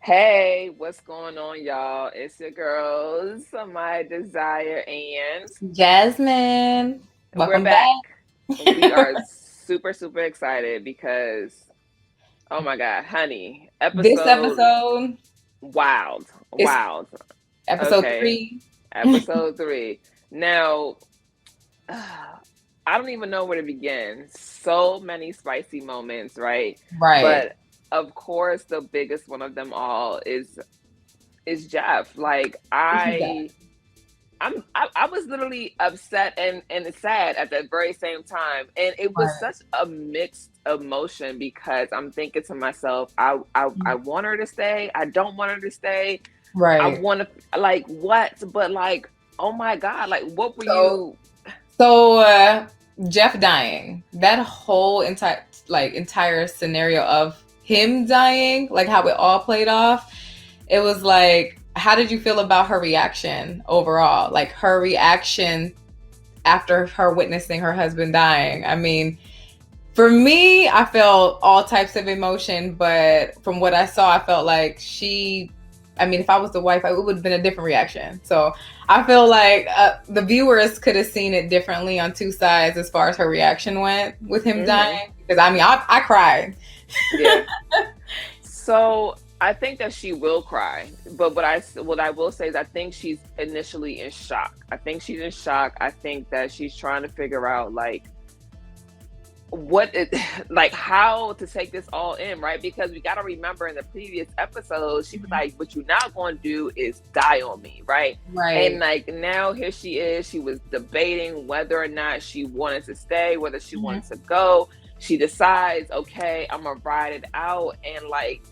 Hey, what's going on, y'all? It's your girls, My Desire, and Jasmine, we're welcome back. back. We are super, super excited because, oh my God, honey, This episode episode wild, is wild. episode Okay, 3. episode three. Now, I don't even know where to begin. So many spicy moments, right? Right. But of course, the biggest one of them all is Jeff. Like Yeah. I was literally upset and sad at the very same time, and it was Right. such a mixed emotion because I'm thinking to myself, I want her to stay, I don't want her to stay, I Right. want to like what, but like oh my god, like what were So, you? so Jeff dying. That whole entire scenario of him dying, like how it all played off. It was like, how did you feel about her reaction overall? Like her reaction after her witnessing her husband dying. I mean, for me, I felt all types of emotion, but from what I saw, I felt like I mean, if I was the wife, it would have been a different reaction. So I feel like the viewers could have seen it differently on two sides as far as her reaction went with him Hmm. dying. Because I mean, I cried. Yeah. So I think that she will cry, but what I will say is I think she's initially in shock. I think she's in shock. I think that she's trying to figure out like what it like how to take this all in, right? Because we got to remember in the previous episode she was like, what you're not going to do is die on me, right? And Right. like now here she is, she was debating whether or not she wanted to stay, whether she Mm-hmm. wanted to go. She decides, okay, I'm gonna ride it out, and like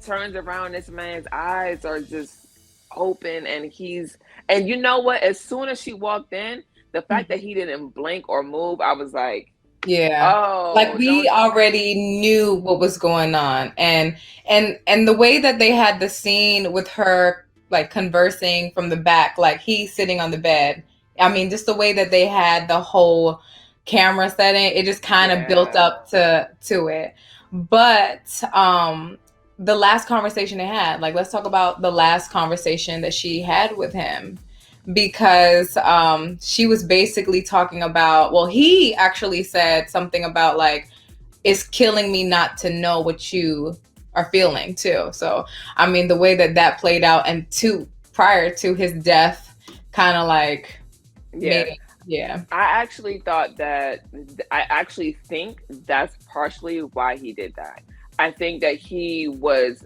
turns around, this man's eyes are just open, and you know what, as soon as she walked in, the fact that he didn't blink or move, I was like, Yeah. Like oh, we don't. already knew what was going on, and the way that they had the scene with her like conversing from the back, like he's sitting on the bed. I mean, just the way that they had the whole camera setting, it just kind of built Yeah. up to it. But the last conversation they had, like let's talk about the last conversation that she had with him, because she was basically talking about, well, he actually said something about like, it's killing me not to know what you are feeling too. So I mean, the way that that played out, and prior to his death, kind of like made Yeah. it. Yeah. I actually think that's partially why he did that. I think that he was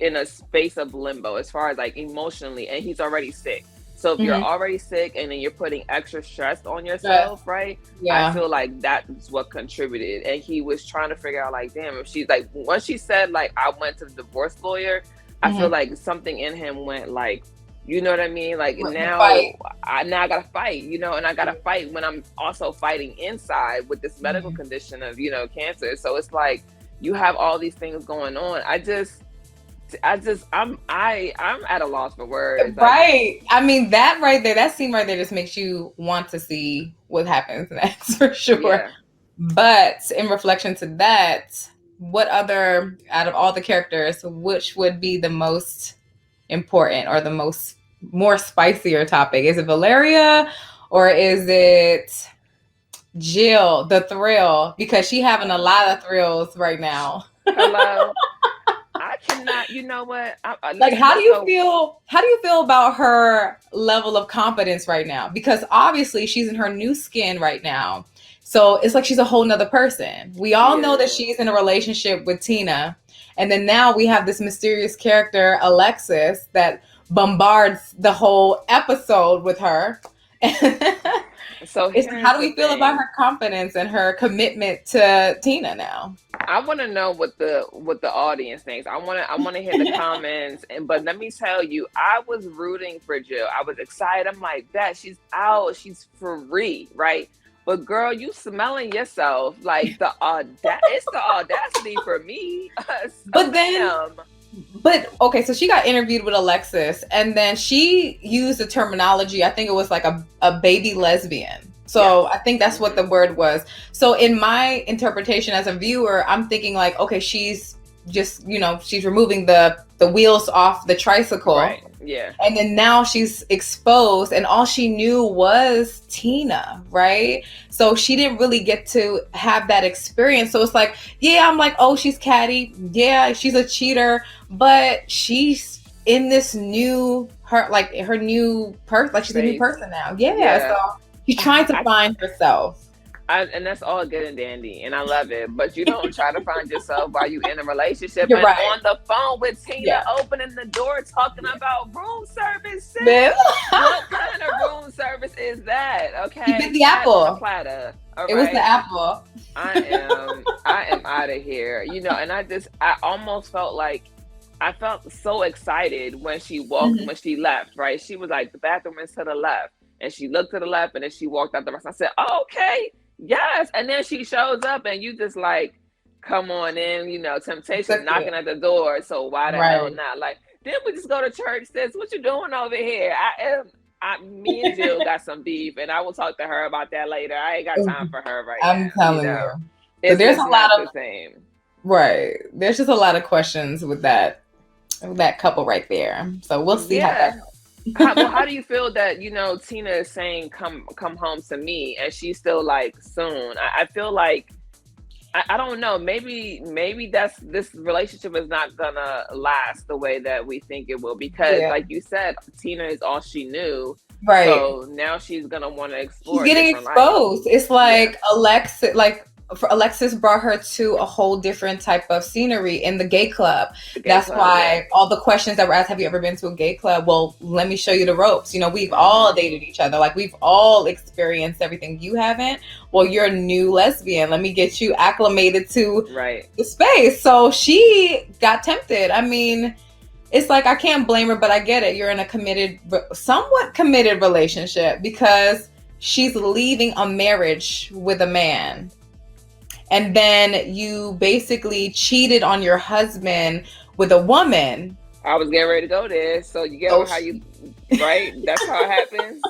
in a space of limbo as far as like emotionally, and he's already sick. So if you're Mm-hmm. already sick and then you're putting extra stress on But, yourself, right? I yeah. feel like that's what contributed. And he was trying to figure out like, damn, if she's like, once she said like I went to the divorce lawyer, I feel Mm-hmm. like something in him went like, you know what I mean? Like The fight. now I gotta fight, and I gotta fight when I'm also fighting inside with this medical Mhm. condition of, cancer. So it's like you have all these things going on. I'm at a loss for words. Like, Right. I mean, that right there, that scene right there just makes you want to see what happens next for sure. yeah. But in reflection to that, what other, out of all the characters, which would be the most important or the most more spicier topic? Is it Valeria or is it Jill, the thrill? Because she having a lot of thrills right now. Hello. I cannot. You know what? Like, let's go. how do you feel about her level of confidence right now? Because obviously she's in her new skin right now, so it's like she's a whole nother person. We all She know that is. she's in a relationship with Tina, and then now we have this mysterious character Alexis that bombards the whole episode with her. So It's here's how do the we feel about thing. her confidence and her commitment to Tina now? I want to know what the audience thinks. I want to hear the comments. And but let me tell you, I was rooting for Jill. I was excited. I'm like, that she's out, she's free, right? But girl, you smelling yourself like it's the audacity for me. But then Ma'am. But okay, so she got interviewed with Alexis, and then she used the terminology. I think it was like a baby lesbian. So Yes. I think that's what Hmm. the word was. So in my interpretation as a viewer, I'm thinking like, okay, she's just, she's removing the wheels off the tricycle. Right. Yeah. And then now she's exposed, and all she knew was Tina, right? So she didn't really get to have that experience. So it's like, yeah, I'm like, oh, she's catty. Yeah, she's a cheater, but she's in this new her new person. Like she's a new person now. Yeah. So she's trying to find herself. And that's all good and dandy, and I love it. But you don't try to find yourself while you in a relationship You're and right. on the phone with Tina, opening the door, talking about room service. What kind of room service is that? Okay, he did the apple platter. It was the apple. I am out of here. And I almost felt like I felt so excited when she walked when she left. Right, she was like, the bathroom is to the left, and she looked to the left, and then she walked out the rest. I said, oh, okay. Yes, and then she shows up, and you just like, come on in, temptation knocking at the door. So why the hell not? Like, didn't we just go to church, sis? What you doing over here? Me and Jill got some beef, and I will talk to her about that later. I ain't got time for her right now. I'm telling you. So there's a lot of the same. Right. There's just a lot of questions with that couple right there. So we'll see how that goes. How do you feel that Tina is saying come home to me, and she's still like soon? I feel like I don't know, maybe this relationship is not gonna last the way that we think it will, because like you said, Tina is all she knew, right? So now she's gonna want to explore. She's getting exposed. It's like Alexis brought her to a whole different type of scenery in the gay club. That's why all the questions that were asked, have you ever been to a gay club? Well, let me show you the ropes. We've all dated each other. Like, we've all experienced everything. You haven't? Well, you're a new lesbian. Let me get you acclimated to the space. So she got tempted. I mean, it's like, I can't blame her, but I get it. You're in a somewhat committed relationship, because she's leaving a marriage with a man. And then you basically cheated on your husband with a woman. I was getting ready to go there. So you get how you, right? That's how it happens.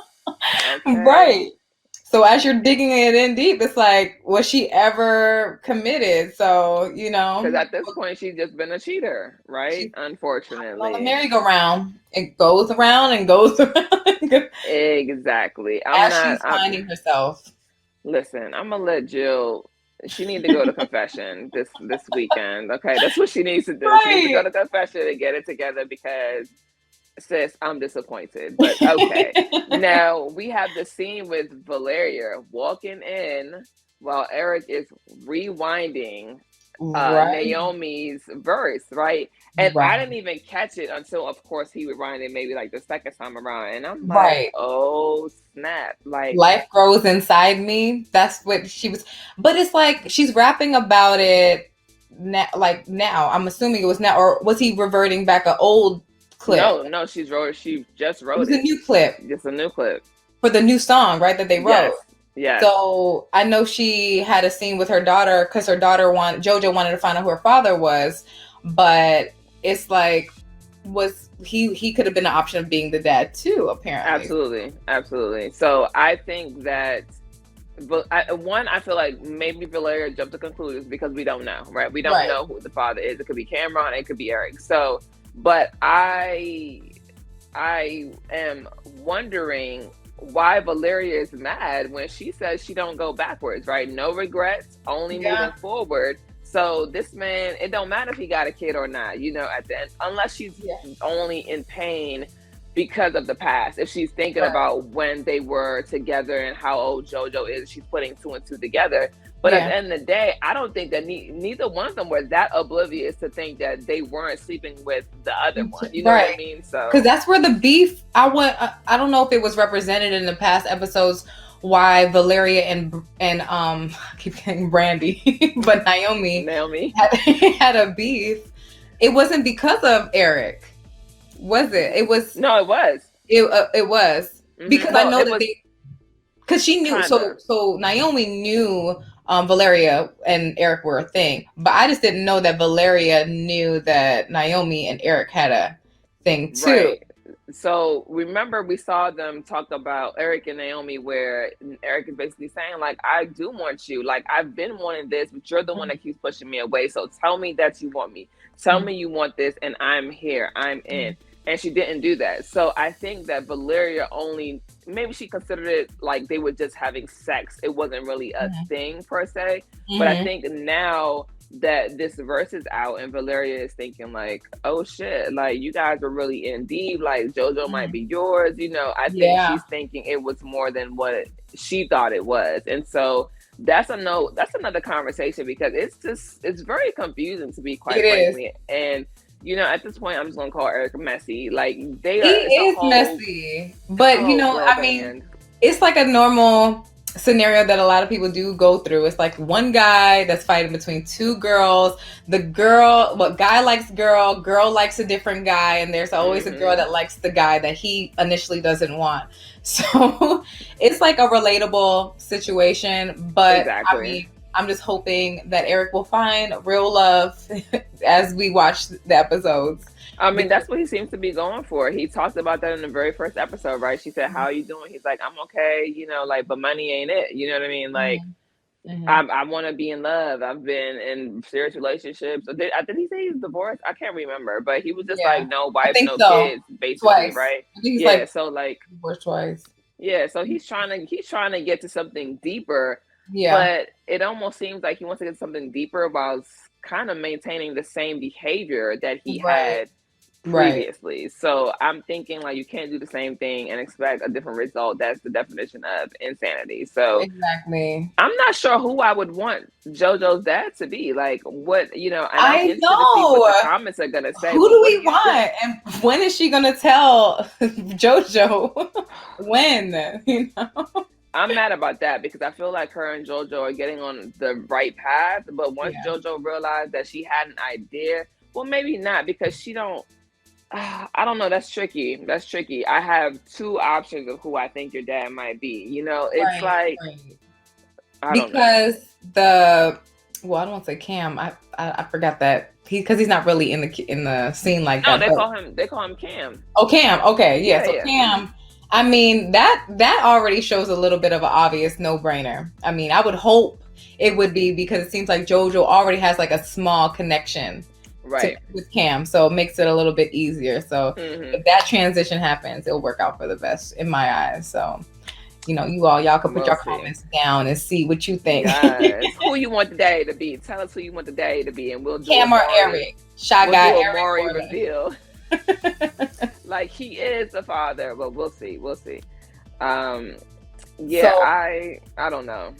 Okay. Right. So as you're digging it in deep, it's like, was she ever committed? So, because at this point, she's just been a cheater, right? Unfortunately. On the merry-go-round, it goes around and goes around. Exactly. She's finding herself. Listen, I'm gonna let Jill. She needs to go to confession this weekend. Okay, that's what she needs to do. Right. She needs to go to confession and get it together, because, sis, I'm disappointed. But okay. Now we have the scene with Valeria walking in while Eric is rewinding Naomi's verse, right? And I didn't even catch it until, of course, he rewinded maybe like the second time around, and I'm like, oh snap! Like, life grows inside me. That's what she was. But it's like she's rapping about it now. Like, now, I'm assuming it was now, or was he reverting back an old clip? No, she just wrote it. It was a new clip. Just a new clip for the new song, right? That they wrote. Yeah. So I know she had a scene with her daughter, because her daughter JoJo wanted to find out who her father was, but it's like, he could have been an option of being the dad too, apparently. Absolutely. So I think that, I feel like maybe Valeria jumped to conclusions because we don't know, right? We don't know who the father is. It could be Cameron, it could be Eric. So, but I am wondering why Valeria is mad when she says she don't go backwards, right? No regrets, only moving forward. So this man, it don't matter if he got a kid or not, at the end, unless she's only in pain because of the past. If she's thinking about when they were together and how old JoJo is, she's putting two and two together. But at the end of the day, I don't think that neither one of them were that oblivious to think that they weren't sleeping with the other one. You know what I mean? So, because that's where the beef. I don't know if it was represented in the past episodes why Valeria and I keep getting Brandy, but Naomi had a beef. It wasn't because of Eric, was it? It was. No, it was. It was because I know that because she knew. So Naomi knew. Valeria and Eric were a thing, but I just didn't know that Valeria knew that Naomi and Eric had a thing too. So remember we saw them talk about Eric and Naomi where Eric is basically saying like, I do want you, like I've been wanting this, but you're the one that keeps pushing me away, so tell me that you want me, tell Mm-hmm. me you want this, and I'm here, I'm Mm-hmm. in. And she didn't do that. So I think that Valeria only, maybe she considered it like they were just having sex, it wasn't really a thing per se. But I Mm-hmm. think now that this verse is out and Valeria is thinking like, oh shit, like you guys are really in deep, like JoJo might Mm-hmm. be yours, I think Yeah, she's thinking it was more than what she thought it was. And so that's another conversation because it's very confusing, to be it quite is. frankly. And at this point I'm just gonna call Eric messy. Like He it's a is whole messy, it's a but whole girl I mean, band. it's like a normal scenario that a lot of people do go through. It's like one guy that's fighting between two girls. The girl, what guy likes girl, girl likes a different guy, and there's always a girl Hmm. that likes the guy that he initially doesn't want. So it's like a relatable situation, but I Exactly. mean, I'm just hoping that Eric will find real love as we watch the episodes. I mean, Because that's what he seems to be going for. He talked about that in the very first episode, right? She said, "How are you doing?" He's like, "I'm okay," like, but money ain't it. You know what I mean? Like, Mhm, mhm. I want to be in love. I've been in serious relationships. Did he say he's divorced? I can't remember, but he was just like, Yeah, no I wife, think no so. kids, basically, Twice. right? I think he's Yeah. like So like, divorced twice. yeah. So he's trying to get to something deeper, Yeah. but it almost seems like he wants to get something deeper while kind of maintaining the same behavior that he Right. had Right. previously. So I'm thinking like you can't do the same thing and expect a different result. That's the definition of insanity. So Exactly. I'm not sure who I would want JoJo's dad to be. Like what, and I'm I interested to see what know. the comments are gonna say. Who But do what do we you think? want? And when is she gonna tell JoJo? When? I'm mad about that because I feel like her and JoJo are getting on the right path. But once Yeah. JoJo realized that she had an idea, well, maybe not because she don't. I don't know. That's tricky. That's tricky. I have two options of who I think your dad might be. It's Right. like Right. I don't know. Because well, I don't want to say Cam. I forgot that because he's not really in the scene like No, that. But they call him Cam. oh, Cam. Okay, yeah. Yeah, So yeah. Cam. I mean that already shows a little bit of an obvious no brainer. I mean, I would hope it would be because it seems like JoJo already has like a small connection Right. with Cam, so it makes it a little bit easier. So Hmm. if that transition happens, it'll work out for the best in my eyes. So y'all can put We'll your see. comments down and see what you think. Yes. Who you want the daddy to be? Tell us who you want the daddy to be, and we'll do a Cam or Maury. Eric? Shy We'll guy do a Eric Maury or reveal. Like he is the father, but we'll see. We'll see. Um, yeah, so I don't know.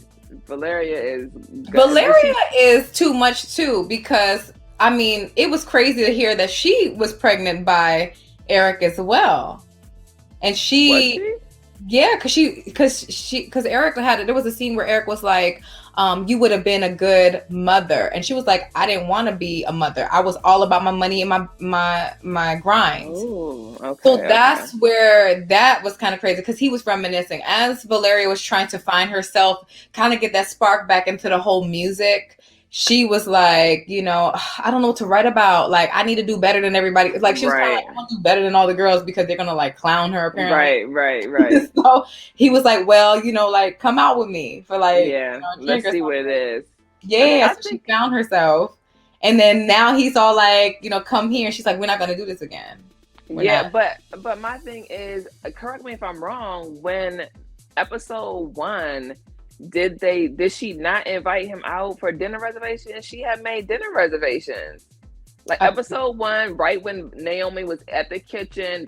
Valeria is good. Valeria is too much too because I mean it was crazy to hear that she was pregnant by Eric as well, and Was she she? yeah, because Eric had it. There was a scene where Eric was like, "You would have been a good mother," and she was like, "I didn't want to be a mother. I was all about my money and my grind." Oh, So okay, okay. that's where that was kind of crazy because he was reminiscing as Valeria was trying to find herself, kind of get that spark back into the whole music. She was like, I don't know what to write about. Like, I need to do better than everybody. Like, she was kind of like, Right, I want to do better than all the girls because they're gonna like clown her apparently. right, right, right. So he was like, well, like come out with me for like Yeah, a drink let's or see what it something. is. I mean, Yeah, I so she think, found herself, and then now he's all like, come here. And she's like, we're not gonna do this again. We're yeah, not. but my thing is, correct me if I'm wrong. When episode one, did she not invite him out for dinner reservations? She had made dinner reservations. Like episode one, right when Naomi was at the kitchen,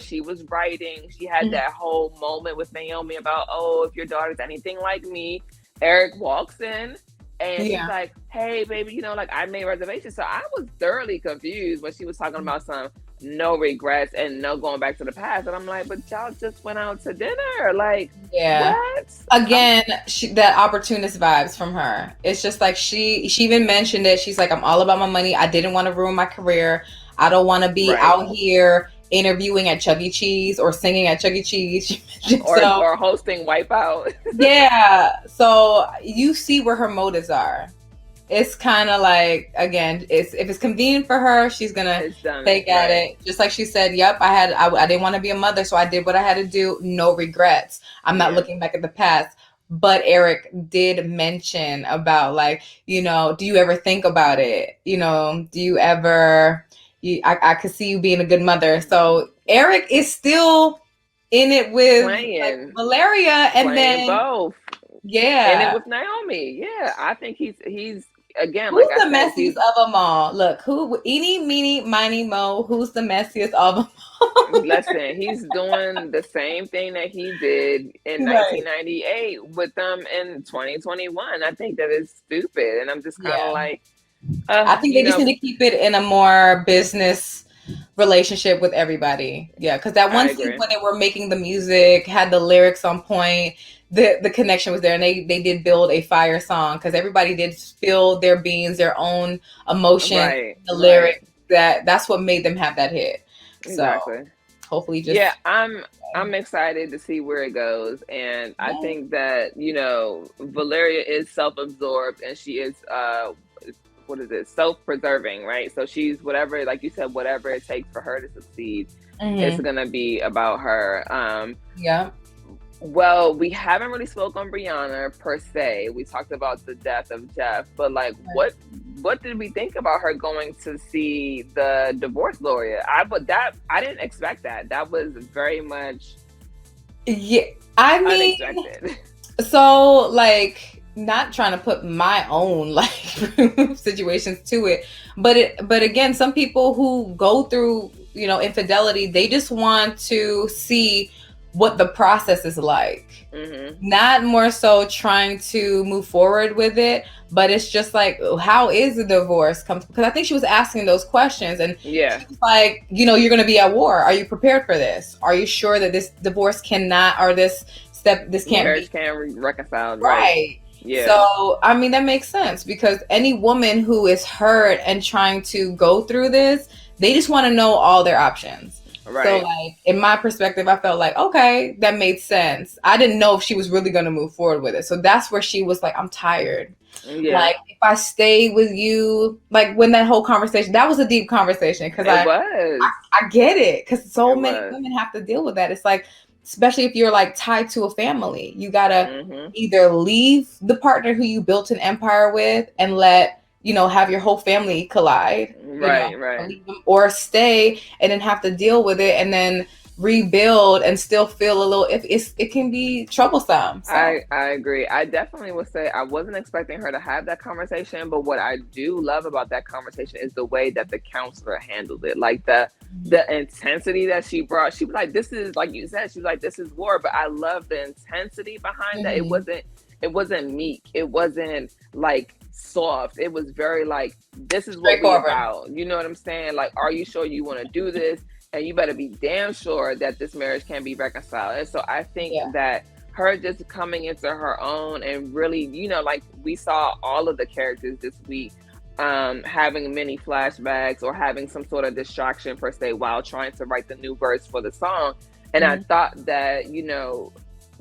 she was writing. She had that whole moment with Naomi about, oh, if your daughter's anything like me. Eric walks in and she's Yeah. like, hey, baby, like I made reservations. So I was thoroughly confused when she was talking about some no regrets and no going back to the past. And I'm like, but y'all just went out to dinner. Like, Yeah. what? Again, that opportunist vibes from her. It's just like she even mentioned it. She's like, I'm all about my money. I didn't want to ruin my career. I don't want to be Right. out here interviewing at Chuck E. Cheese or singing at Chuck E. Cheese. Or hosting Wipeout. Yeah. So you see where her motives are. it's kind of like, again, it's if it's convenient for her, she's gonna It's done, take at right? it. Just like she said, "Yep, I didn't want to be a mother, so I did what I had to do. No regrets. I'm not Yeah. looking back at the past." But Eric did mention about, like, do you ever think about it? Do you ever? I could see you being a good mother. So Eric is still in it with, like, Playing, Valeria, and playing then both. In it yeah. with Naomi. Yeah, I think he's again, like Who's I the said, messiest of them all? Look, who, eeny, meeny, miny, mo, who's the messiest of them all? listen, he's doing the same thing that he did in Right. 1998 with them in 2021. I think that is stupid, and I'm just kind of Yeah. like, I think you they just know, need to keep it in a more business relationship with everybody. Yeah, because that one I scene agree. when they were making the music had the lyrics on point. The connection was there, and they did build a fire song because everybody did spill their beans, their own emotion, Right, the right, lyrics. That's what made them have that hit. So exactly. hopefully, Yeah, just I'm excited to see where it goes, and I yeah. think that Valeria is self-absorbed, and she is what is it, self-preserving, right? So she's whatever, like you said, whatever it takes for her to succeed, it's Hmm. gonna be about her. Yeah. Well, we haven't really spoken on Brianna per se. We talked about the death of Jeff, but like, what did we think about her going to see the divorce lawyer? I didn't expect that. That was very much Yeah. I mean, unexpected. so, like, not trying to put my own, like, situations to it, but again, some people who go through, infidelity, they just want to see what the process is like. Hmm. Not more so trying to move forward with it, but it's just like, how is the divorce comes, because I think she was asking those questions, and Yeah, she was like, you're going to be at war. Are you prepared for this? Are you sure that this divorce cannot, or this can't be marriage can't reconcile, right? right? Yeah, So, I mean, that makes sense, because any woman who is hurt and trying to go through this, they just want to know all their options. So, right. like, in my perspective, I felt like, okay, that made sense. I didn't know if she was really going to move forward with it. So that's where she was like, I'm tired. Yeah, Like, if I stay with you, like, when that whole conversation, that was a deep conversation, because it I, was. I get it, because so It many was. women have to deal with that. It's like, especially if you're like tied to a family, you gotta Hmm. either leave the partner who you built an empire with and let have your whole family collide, Right, right. leave them, or stay and then have to deal with it and then rebuild and still feel a little, if it can be troublesome. So I agree. I definitely would say I wasn't expecting her to have that conversation, but what I do love about that conversation is the way that the counselor handled it. Like the intensity that she brought. She was like, "This is like you said." She was like, "This is war," but I love the intensity behind that. mhm. It wasn't meek. It wasn't like soft. It was very like, "This is what we Straightforward. about." You know what I'm saying? Like, are you sure you want to do this? And you better be damn sure that this marriage can be reconciled. And so I think Yeah. that her just coming into her own and really, like we saw all of the characters this week having many flashbacks or having some sort of distraction per se while trying to write the new verse for the song. And I Mhm. thought that,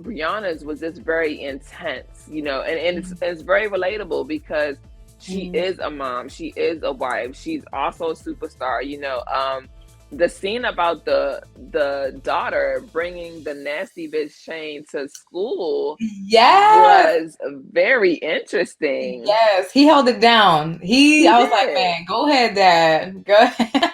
Brianna's was just very intense, and it's very relatable because she Mhm. is a mom, she is a wife, she's also a superstar, the scene about the daughter bringing the nasty bitch Shane to school Yes. was very interesting. Yes, he held it down. He I was like, did. man, go ahead, Dad. Go ahead.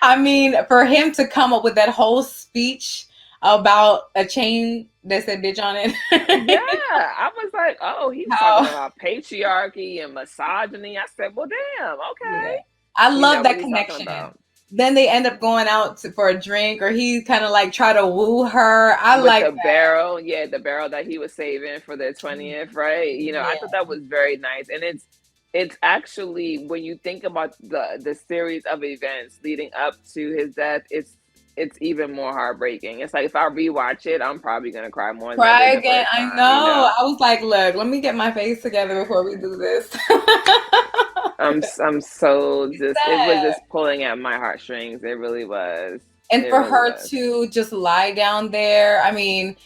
I mean, for him to come up with that whole speech about a chain that said bitch on Yeah, it. I was like, oh, he was talking How, about patriarchy and misogyny. I said, well, damn, okay. yeah. I You love know what that he's talking connection. about Then they end up going out for a drink, or he kind of like try to woo her. I with like the that. barrel. Yeah, the barrel that he was saving for their 20th, right? I thought Yeah. that was very nice, and it's actually when you think about the series of events leading up to his death, it's even more heartbreaking. It's like if I rewatch it, I'm probably gonna cry more than I Cry did the again. first I time. know. I was like, look, let me get my face together before we do this. I'm so just it was Sad. just pulling at my heartstrings. It really was. And It for really her was. to just lie down there, I mean,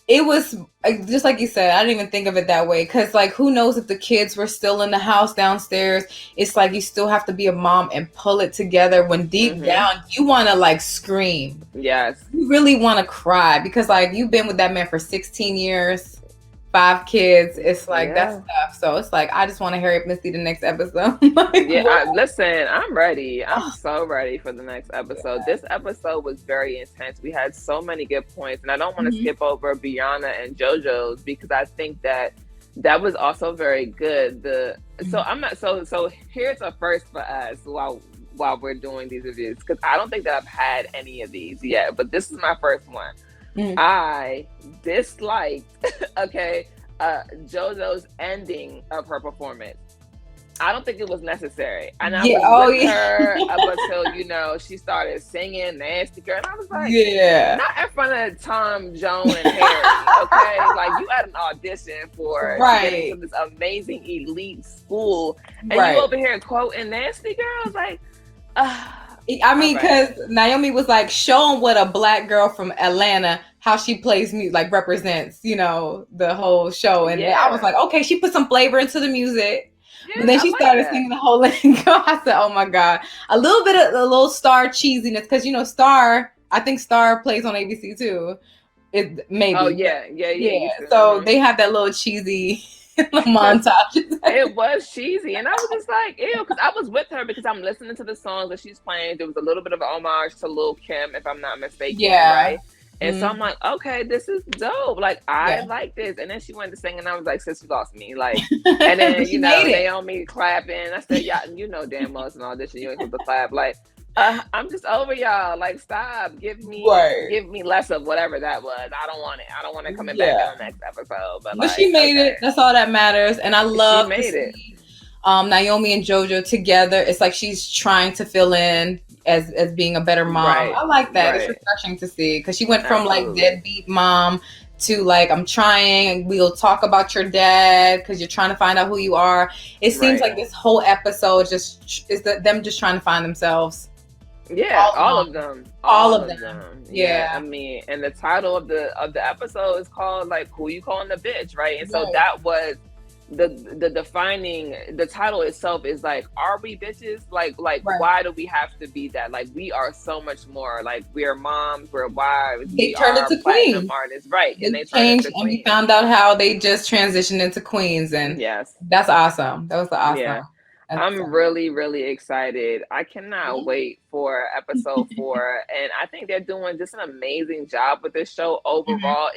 it was just like you said. I didn't even think of it that way because, like, who knows if the kids were still in the house downstairs? It's like you still have to be a mom and pull it together when deep down you want to like scream. Yes, you really want to cry because like you've been with that man for 16 years, 5 kids. It's like that's tough. So it's like I just want to hurry up and see the next episode. Listen, I'm ready. I'm so ready for the next episode. This episode was very intense. We had so many good points, and I don't want to skip over Brianna and JoJo's because I think that was also very good. So here's a first for us while we're doing these reviews, because I don't think that I've had any of these yet, but this is my first one. I disliked JoJo's ending of her performance. I don't think it was necessary. And I was with her up until, she started singing Nasty Girl. And I was like, not in front of Tom, Joan, and Harry, okay? Like, you had an audition for getting to this amazing elite school, and you over here quoting Nasty Girl. I was like, I mean, because Naomi was like, show them what a black girl from Atlanta, how she plays music, like represents, the whole show. And I was like, okay, she put some flavor into the music. But then she started singing the whole lingo. I said, oh my God. A little Star cheesiness. Because, Star, I think Star plays on ABC too. Maybe. Oh, yeah. So they have that little cheesy montage. It was cheesy. And I was just like, ew. Because I was with her because I'm listening to the songs that she's playing. There was a little bit of an homage to Lil' Kim, if I'm not mistaken. Right? And so I'm like, okay, this is dope. Like, I like this. And then she went to sing, and I was like, sis, you lost me. Like, and then, Naomi clapping. I said, yeah, damn well it's an audition. You ain't supposed to clap. Like, I'm just over y'all. Like, stop. Give me less of whatever that was. I don't want it. I don't want it coming back in the next episode. But she made it. That's all that matters. And I love she made it. Naomi and JoJo together. It's like she's trying to fill in as being a better mom. I like that. It's refreshing to see because she went from like deadbeat mom to like, I'm trying, we'll talk about your dad because you're trying to find out who you are. It seems like this whole episode just is them just trying to find themselves. Yeah, all of them. Yeah. I mean, and the title of the episode is called like, Who You Calling the Bitch, right? And so that was the defining, the title itself is like, are we bitches? Like why do we have to be that? Like, we are so much more. Like, we're moms, we're wives, they turned into queens, artists, right? And they changed, and we found out how they just transitioned into queens, and that's awesome. That was awesome. Yeah. I'm really, really excited. I cannot wait for episode 4, and I think they're doing just an amazing job with this show. Overall,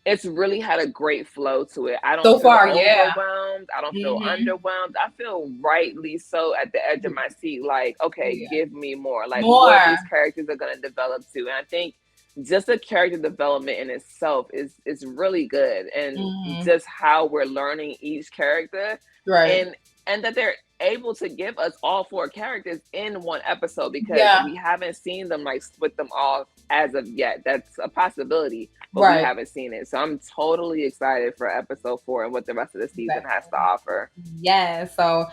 it's really had a great flow to it. I don't feel overwhelmed. I don't feel underwhelmed. I feel rightly so at the edge of my seat. Like, okay, give me more. Like, what these characters are going to develop to. And I think just the character development in itself is really good. And just how we're learning each character. Right. And that they're able to give us all 4 characters in one episode because we haven't seen them like split them off as of yet. That's a possibility, but we haven't seen it. So I'm totally excited for episode 4 and what the rest of the season has to offer. Yeah. So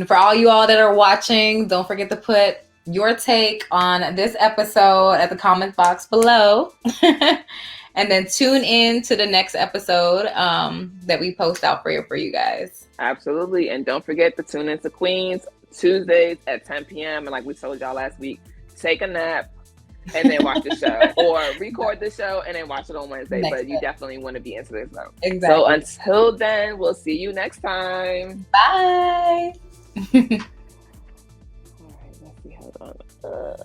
for all you all that are watching, don't forget to put your take on this episode at the comment box below. And then tune in to the next episode that we post out for you guys. Absolutely. And don't forget to tune into Queens Tuesdays at 10 p.m. And like we told y'all last week, take a nap and then watch the show. Or record the show and then watch it on Wednesday. But you definitely want to be into this show. Exactly. So until then, we'll see you next time. Bye. All right, let's see. Hold on.